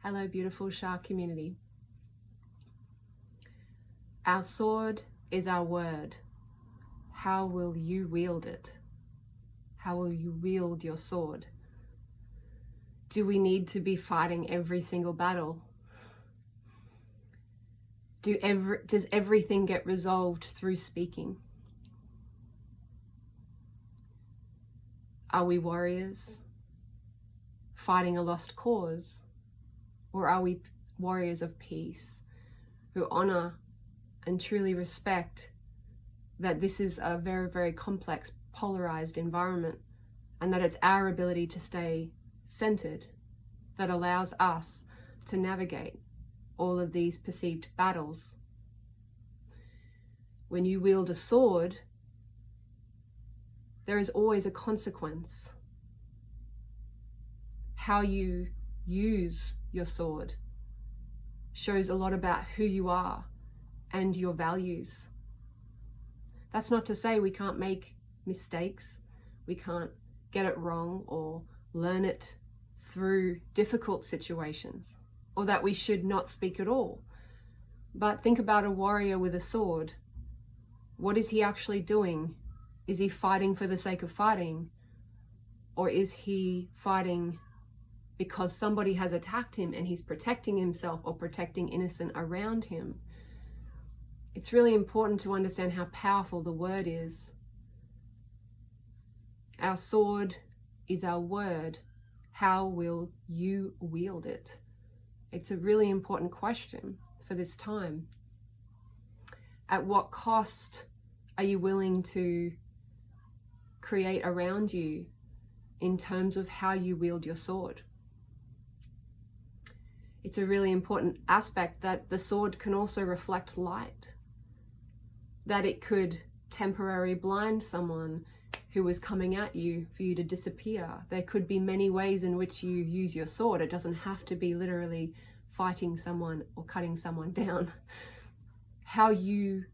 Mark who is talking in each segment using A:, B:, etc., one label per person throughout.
A: Hello, beautiful SHA community. Our sword is our word. How will you wield it? How will you wield your sword? Do we need to be fighting every single battle? Does everything get resolved through speaking? Are we warriors fighting a lost cause? Or are we warriors of peace who honor and truly respect that this is a very, very complex, polarized environment, and that it's our ability to stay centered that allows us to navigate all of these perceived battles? When you wield a sword, there is always a consequence. How you use your sword shows a lot about who you are and your values. That's not to say we can't make mistakes, we can't get it wrong or learn it through difficult situations, or that we should not speak at all. But think about a warrior with a sword. What is he actually doing? Is he fighting for the sake of fighting? Or is he fighting because somebody has attacked him and he's protecting himself or protecting innocent around him? It's really important to understand how powerful the word is. Our sword is our word. How will you wield it? It's a really important question for this time. At what cost are you willing to create around you in terms of how you wield your sword? It's a really important aspect that the sword can also reflect light, that it could temporarily blind someone who was coming at you for you to disappear. There could be many ways in which you use your sword. It doesn't have to be literally fighting someone or cutting someone down. How you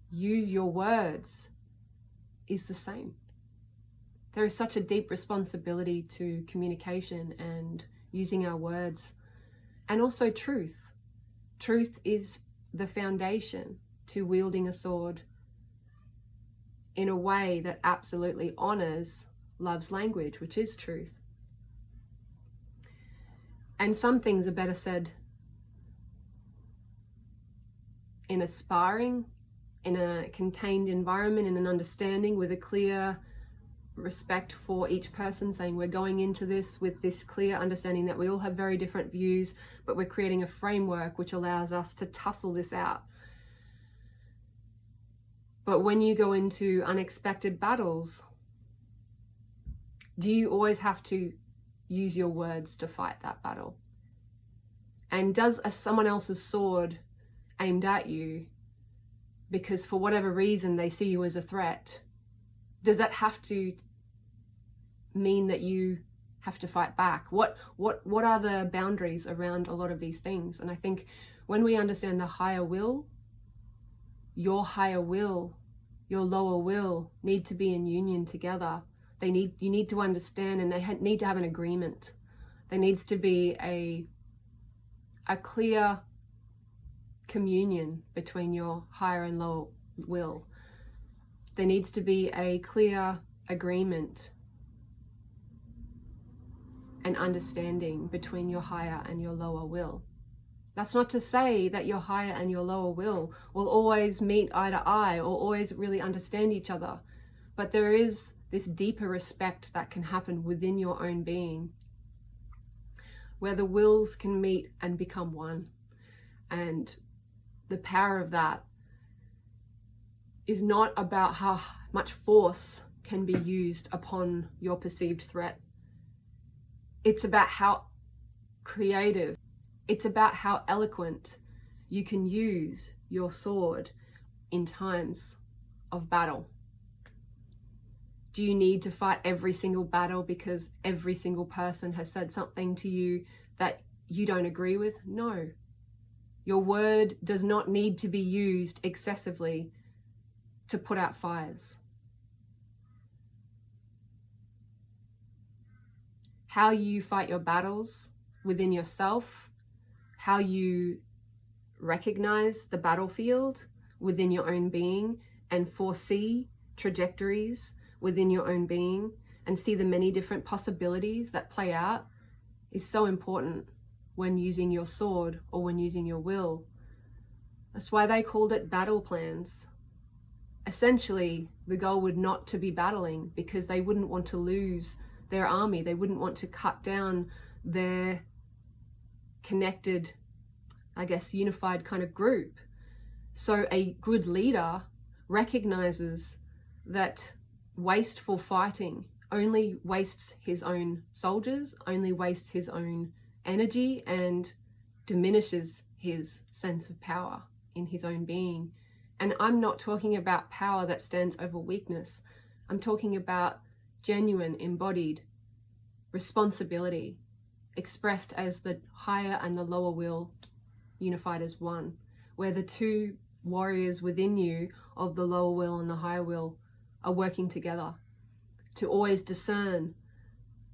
A: use your words is the same. There is such a deep responsibility to communication and using our words. And also truth. Truth is the foundation to wielding a sword in a way that absolutely honors love's language, which is truth. And some things are better said in a sparring, in a contained environment, in an understanding with a clear respect for each person, saying we're going into this with this clear understanding that we all have very different views, but we're creating a framework which allows us to tussle this out. But when you go into unexpected battles, do you always have to use your words to fight that battle? And does someone else's sword aimed at you because for whatever reason they see you as a threat, does that have to mean that you have to fight back? What are the boundaries around a lot of these things? And I think when we understand the higher will, your higher will, your lower will need to be in union together. You need to understand, and they need to have an agreement. There needs to be a clear communion between your higher and lower will. There needs to be a clear agreement and understanding between your higher and your lower will. That's not to say that your higher and your lower will always meet eye to eye or always really understand each other. But there is this deeper respect that can happen within your own being, where the wills can meet and become one. And the power of that is not about how much force can be used upon your perceived threat. It's about how creative, it's about how eloquent you can use your sword in times of battle. Do you need to fight every single battle because every single person has said something to you that you don't agree with? No. Your word does not need to be used excessively to put out fires. How you fight your battles within yourself, how you recognize the battlefield within your own being and foresee trajectories within your own being and see the many different possibilities that play out is so important when using your sword or when using your will. That's why they called it battle plans. Essentially, the goal would not to be battling, because they wouldn't want to lose their army. They wouldn't want to cut down their connected, I guess, unified kind of group. So a good leader recognizes that wasteful fighting only wastes his own soldiers, only wastes his own energy, and diminishes his sense of power in his own being. And I'm not talking about power that stands over weakness. I'm talking about genuine, embodied responsibility, expressed as the higher and the lower will unified as one, where the two warriors within you of the lower will and the higher will are working together to always discern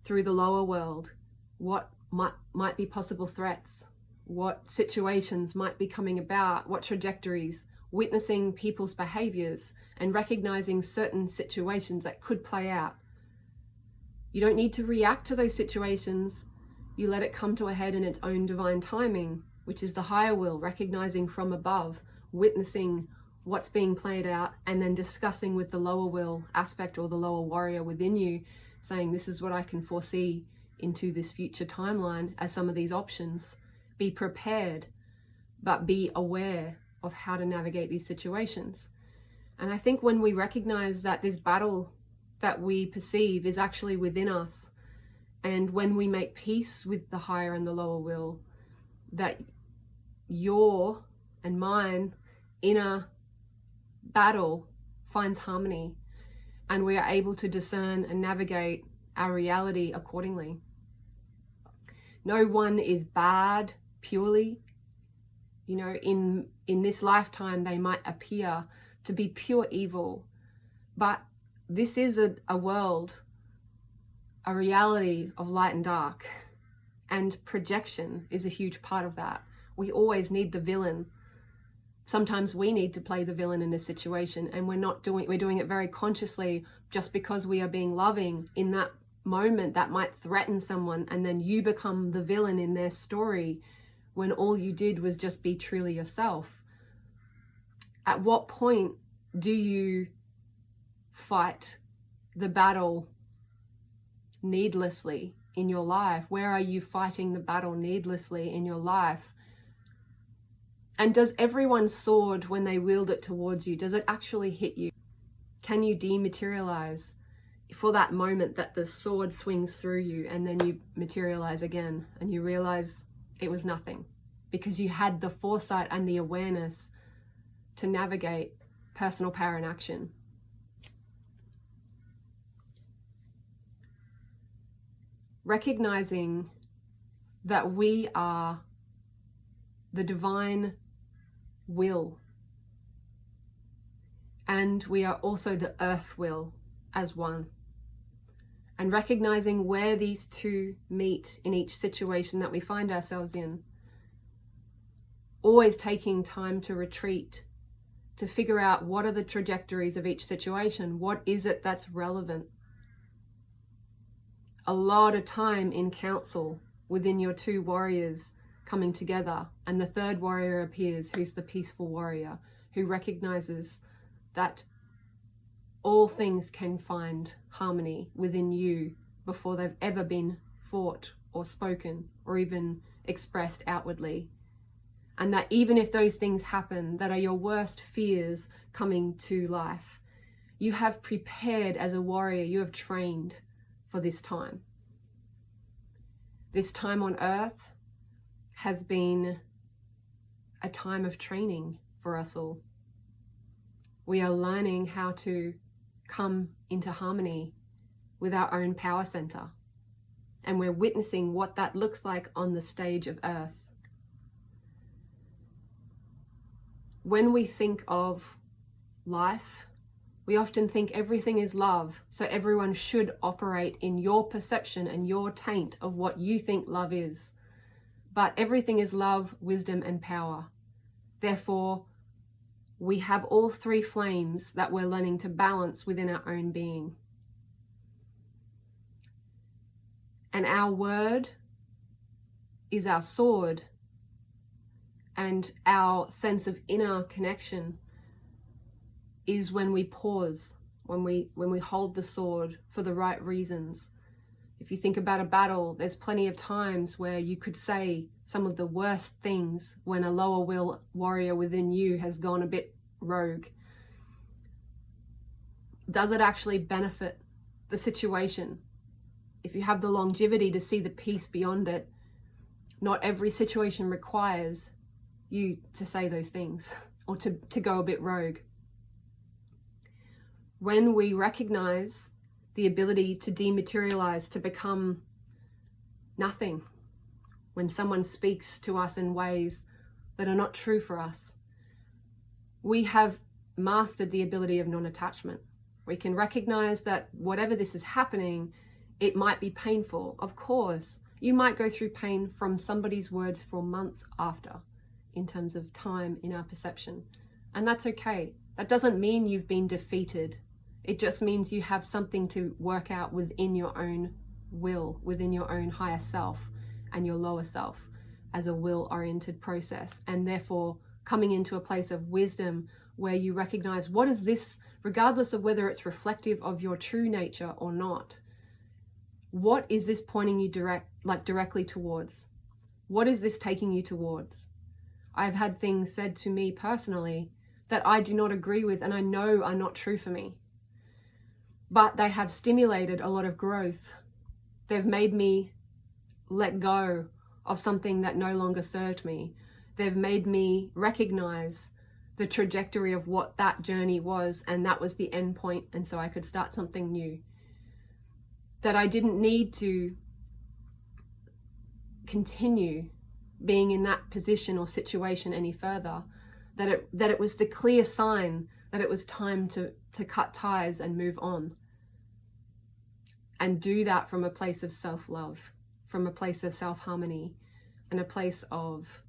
A: through the lower world what might be possible threats, what situations might be coming about, what trajectories, witnessing people's behaviors and recognizing certain situations that could play out. You don't need to react to those situations. You let it come to a head in its own divine timing, which is the higher will, recognizing from above, witnessing what's being played out, and then discussing with the lower will aspect or the lower warrior within you, saying, this is what I can foresee into this future timeline as some of these options. Be prepared, but be aware of how to navigate these situations. And I think when we recognize that this battle that we perceive is actually within us, and when we make peace with the higher and the lower will, that your and mine inner battle finds harmony, and we are able to discern and navigate our reality accordingly. No one is bad purely. You know, in this lifetime, they might appear to be pure evil, but this is a world, a reality of light and dark, and projection is a huge part of that. We always need the villain. Sometimes we need to play the villain in a situation, and we're doing it very consciously just because we are being loving in that moment that might threaten someone, and then you become the villain in their story when all you did was just be truly yourself. At what point do you fight the battle needlessly in your life? Where are you fighting the battle needlessly in your life? And does everyone's sword, when they wield it towards you, does it actually hit you? Can you dematerialize for that moment that the sword swings through you, and then you materialize again and you realize it was nothing, because you had the foresight and the awareness to navigate personal power in action? Recognizing that we are the divine will, and we are also the earth will as one, and recognizing where these two meet in each situation that we find ourselves in. Always taking time to retreat, to figure out what are the trajectories of each situation, what is it that's relevant. A lot of time in council within your two warriors coming together, and the third warrior appears, who's the peaceful warrior, who recognizes that all things can find harmony within you before they've ever been fought or spoken or even expressed outwardly. And that even if those things happen that are your worst fears coming to life, you have prepared as a warrior, you have trained for this time. This time on earth has been a time of training for us all. We are learning how to come into harmony with our own power center, and we're witnessing what that looks like on the stage of earth. When we think of life, we often think everything is love, so everyone should operate in your perception and your taint of what you think love is. but everything is love, wisdom, and power. Therefore, we have all three flames that we're learning to balance within our own being. And our word is our sword, and our sense of inner connection is when we pause, when we hold the sword for the right reasons. If you think about a battle, there's plenty of times where you could say some of the worst things when a lower will warrior within you has gone a bit rogue. Does it actually benefit the situation? If you have the longevity to see the peace beyond it, not every situation requires you to say those things or to go a bit rogue. When we recognize the ability to dematerialize, to become nothing, when someone speaks to us in ways that are not true for us, we have mastered the ability of non-attachment. We can recognize that whatever this is happening, it might be painful. Of course, you might go through pain from somebody's words for months after, in terms of time in our perception. And that's okay. That doesn't mean you've been defeated. It just means you have something to work out within your own will, within your own higher self and your lower self as a will-oriented process. And therefore, coming into a place of wisdom where you recognize, what is this, regardless of whether it's reflective of your true nature or not, what is this pointing you directly towards? What is this taking you towards? I've had things said to me personally that I do not agree with and I know are not true for me. But they have stimulated a lot of growth. They've made me let go of something that no longer served me. They've made me recognize the trajectory of what that journey was, and that was the end point, and so I could start something new. That I didn't need to continue being in that position or situation any further. That it was the clear sign that it was time to cut ties and move on. And do that from a place of self-love, from a place of self-harmony, and a place of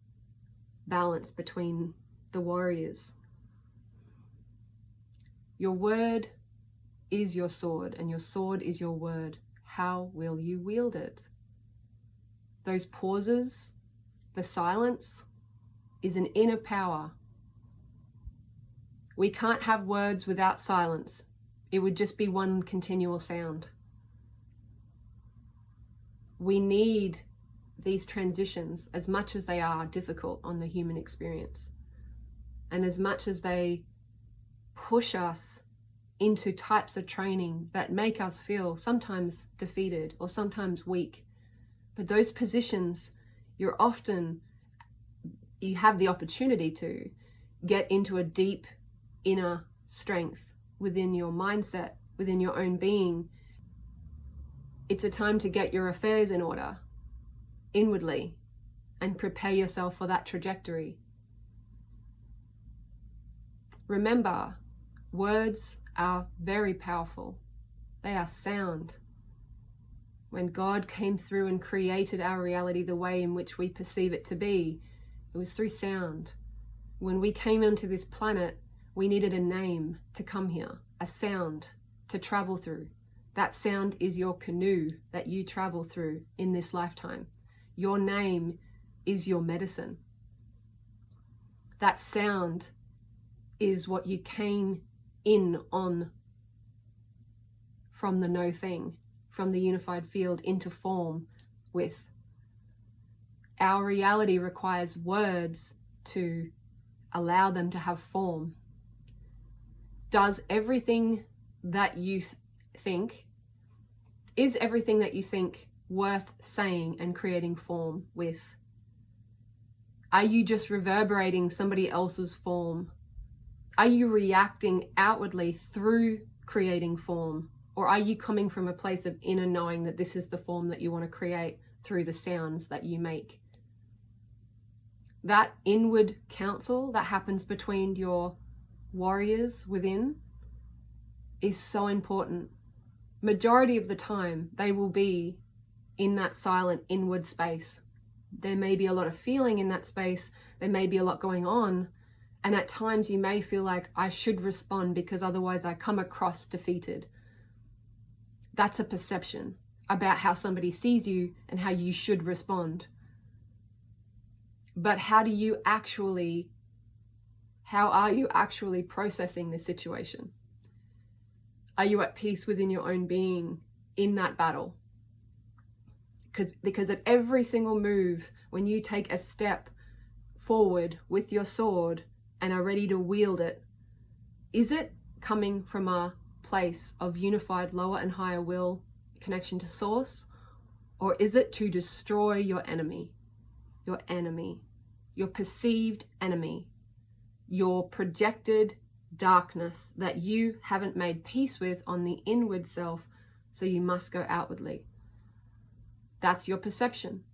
A: balance between the warriors. Your word is your sword, and your sword is your word. How will you wield it? Those pauses, the silence, is an inner power. We can't have words without silence. It would just be one continual sound. We need these transitions as much as they are difficult on the human experience, and as much as they push us into types of training that make us feel sometimes defeated or sometimes weak. But those positions, you have the opportunity to get into a deep inner strength within your mindset, within your own being. It's a time to get your affairs in order inwardly and prepare yourself for that trajectory. Remember, words are very powerful. They are sound. When God came through and created our reality the way in which we perceive it to be, it was through sound. When we came onto this planet, we needed a name to come here, a sound to travel through. That sound is your canoe that you travel through in this lifetime. Your name is your medicine. That sound is what you came in on from the no thing, from the unified field into form with. Our reality requires words to allow them to have form. Does everything that you think, is everything that you think worth saying and creating form with? Are you just reverberating somebody else's form? Are you reacting outwardly through creating form? Or are you coming from a place of inner knowing that this is the form that you want to create through the sounds that you make? That inward counsel that happens between your warriors within is so important. Majority of the time, they will be in that silent inward space. There may be a lot of feeling in that space. There may be a lot going on. And at times you may feel like I should respond because otherwise I come across defeated. That's a perception about how somebody sees you and how you should respond. But how are you actually processing this situation? Are you at peace within your own being in that battle? Because at every single move, when you take a step forward with your sword and are ready to wield it, is it coming from a place of unified lower and higher will, connection to source? Or is it to destroy your enemy, your perceived enemy, your projected darkness that you haven't made peace with on the inward self, so you must go outwardly? That's your perception.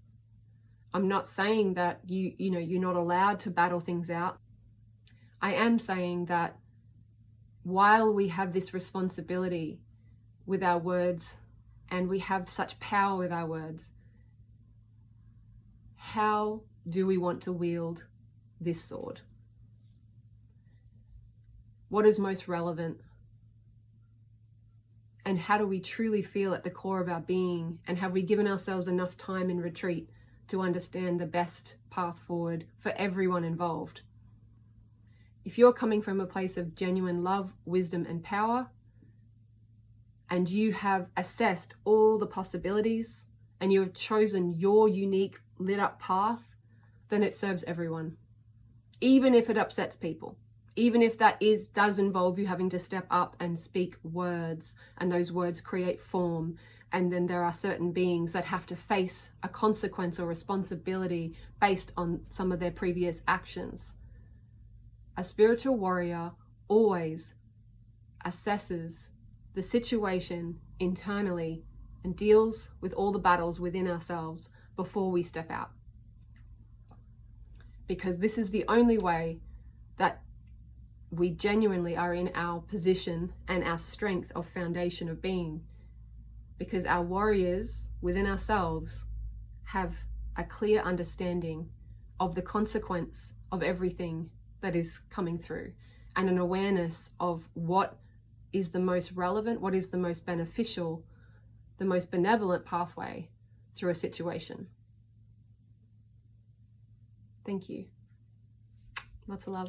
A: I'm not saying that you're not allowed to battle things out. I am saying that while we have this responsibility with our words and we have such power with our words, how do we want to wield this sword? What is most relevant? And how do we truly feel at the core of our being? And have we given ourselves enough time in retreat to understand the best path forward for everyone involved? If you're coming from a place of genuine love, wisdom, and power, and you have assessed all the possibilities and you have chosen your unique lit up path, then it serves everyone. Even if it upsets people. Even if that does involve you having to step up and speak words, and those words create form, and then there are certain beings that have to face a consequence or responsibility based on some of their previous actions. A spiritual warrior always assesses the situation internally and deals with all the battles within ourselves before we step out. Because this is the only way that we genuinely are in our position and our strength of foundation of being, because our warriors within ourselves have a clear understanding of the consequence of everything that is coming through, and an awareness of what is the most relevant, what is the most beneficial, the most benevolent pathway through a situation. Thank you. Lots of love.